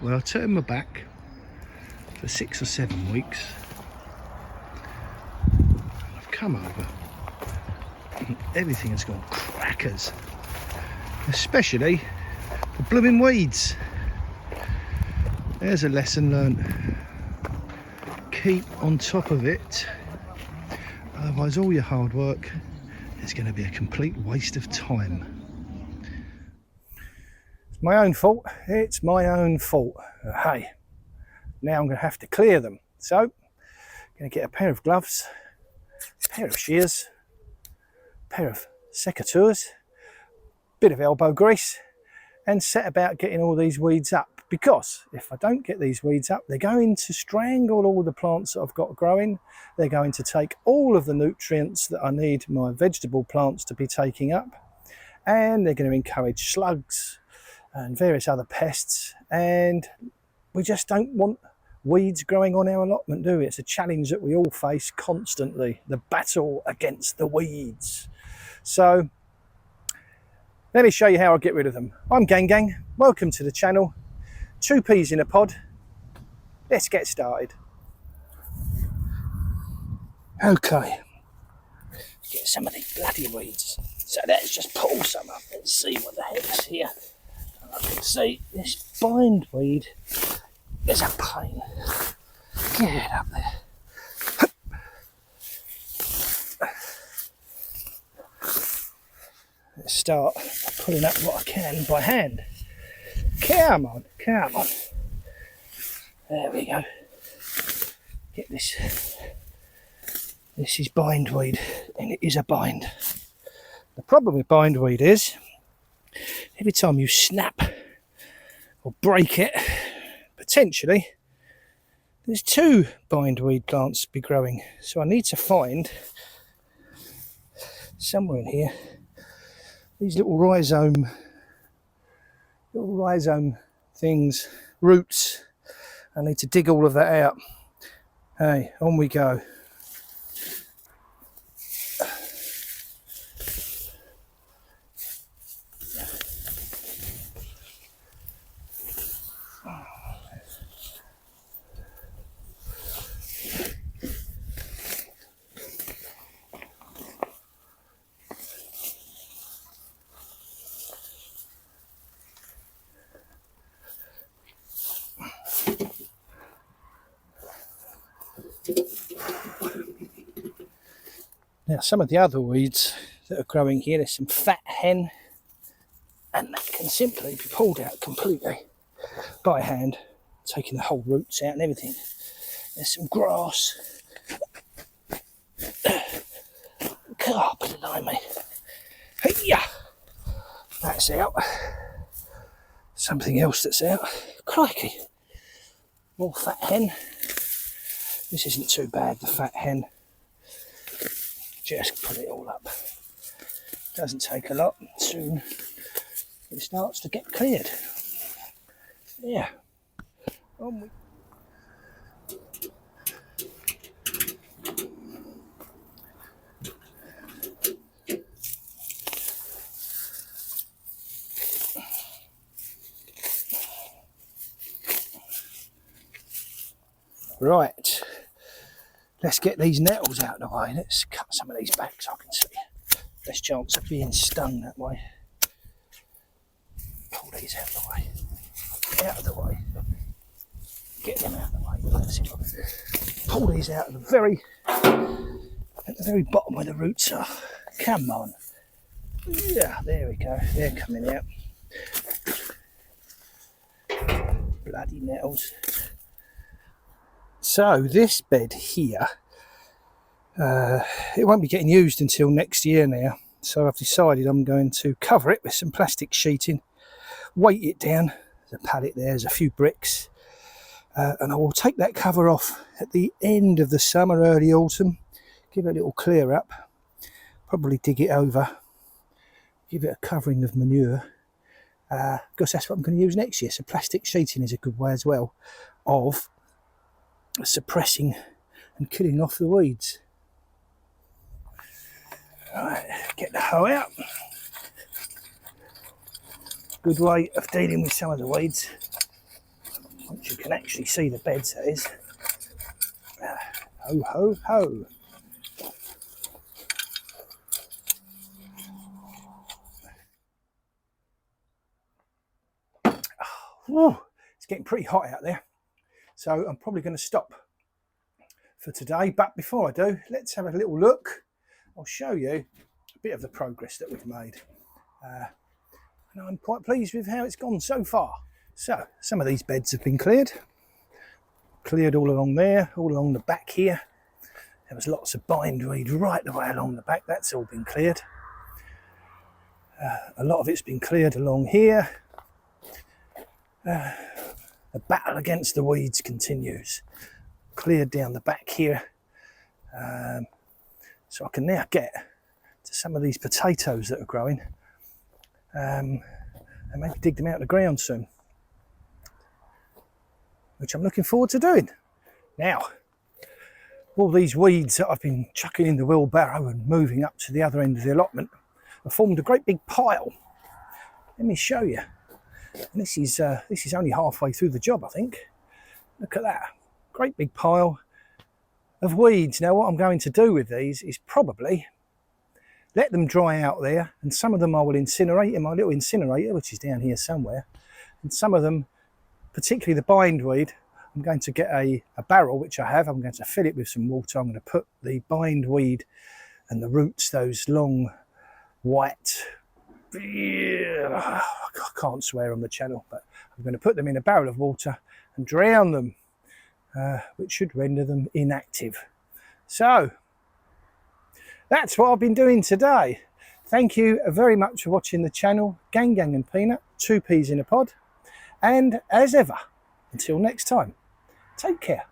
Well, I turned my back for 6 or 7 weeks. I've come over and everything has gone crackers, especially the blooming weeds. There's a lesson learnt. Keep on top of it, otherwise all your hard work is going to be a complete waste of time. It's my own fault, it's my own fault. Hey, now I'm going to have to clear them. So, I'm going to get a pair of gloves, a pair of shears, a pair of secateurs, bit of elbow grease, and set about getting all these weeds up. Because if I don't get these weeds up, they're going to strangle all the plants that I've got growing. They're going to take all of the nutrients that I need my vegetable plants to be taking up. And they're going to encourage slugs and various other pests. And we just don't want weeds growing on our allotment, do we? It's a challenge that we all face constantly, the battle against the weeds. So let me show you how I get rid of them. I'm Gang. Welcome to the channel. 2 peas in a pod. Let's get started. Okay, get some of these bloody weeds. So let's just pull some up and see what the heck's here. And I can see this bindweed is a pain. Get it up there. Let's start pulling up what I can by hand. Come on. There we go. Get this. This is bindweed, and it is a bind. The problem with bindweed is, every time you snap or break it, potentially, there's 2 bindweed plants to be growing. So I need to find, somewhere in here, these little rhizome things, roots. I need to dig all of that out. Hey, on we go. Now, some of the other weeds that are growing here, there's some fat hen, and that can simply be pulled out completely by hand, taking the whole roots out and everything. There's some grass. God, blimey. Hey-ya! That's out. Something else that's out. Crikey. More fat hen. This isn't too bad, the fat hen. Just put it all up. Doesn't take a lot. Soon it starts to get cleared. Yeah. Right. Let's get these nettles out of the way. Let's cut some of these back so I can see. Less chance of being stung that way. Pull these out of the way. Out of the way. Get them out of the way. That's it. Pull these out of the very bottom where the roots are. Come on. Yeah, there we go. They're coming out. Bloody nettles. So this bed here, it won't be getting used until next year now. So I've decided I'm going to cover it with some plastic sheeting, weight it down. There's a pallet there, there's a few bricks. And I will take that cover off at the end of the summer, early autumn. Give it a little clear up. Probably dig it over. Give it a covering of manure. Because that's what I'm going to use next year. So plastic sheeting is a good way as well of suppressing and killing off the weeds. Right, get the hoe out. Good way of dealing with some of the weeds. Once you can actually see the beds, that is. Ho, ho, ho. Oh, it's getting pretty hot out there, so I'm probably going to stop for today. But before I do, let's have a little look. I'll show you a bit of the progress that we've made. And I'm quite pleased with how it's gone so far. So, some of these beds have been cleared. Cleared all along there, all along the back here. There was lots of bindweed right the way along the back. That's all been cleared. A lot of it's been cleared along here. The battle against the weeds continues. Cleared down the back here. So I can now get to some of these potatoes that are growing. And maybe dig them out of the ground soon. Which I'm looking forward to doing. Now, all these weeds that I've been chucking in the wheelbarrow and moving up to the other end of the allotment have formed a great big pile. Let me show you. And this is only halfway through the job, I think. Look at that. Great big pile of weeds. Now, what I'm going to do with these is probably let them dry out there, and some of them I will incinerate in my little incinerator, which is down here somewhere. And some of them, particularly the bindweed, I'm going to get a barrel, which I have. I'm going to fill it with some water. I'm going to put the bindweed and the roots, those long white, I can't swear on the channel, but I'm going to put them in a barrel of water and drown them, which should render them inactive. So, that's what I've been doing today. Thank you very much for watching the channel. Gang and Peanut, 2 peas in a pod. And as ever, until next time, take care.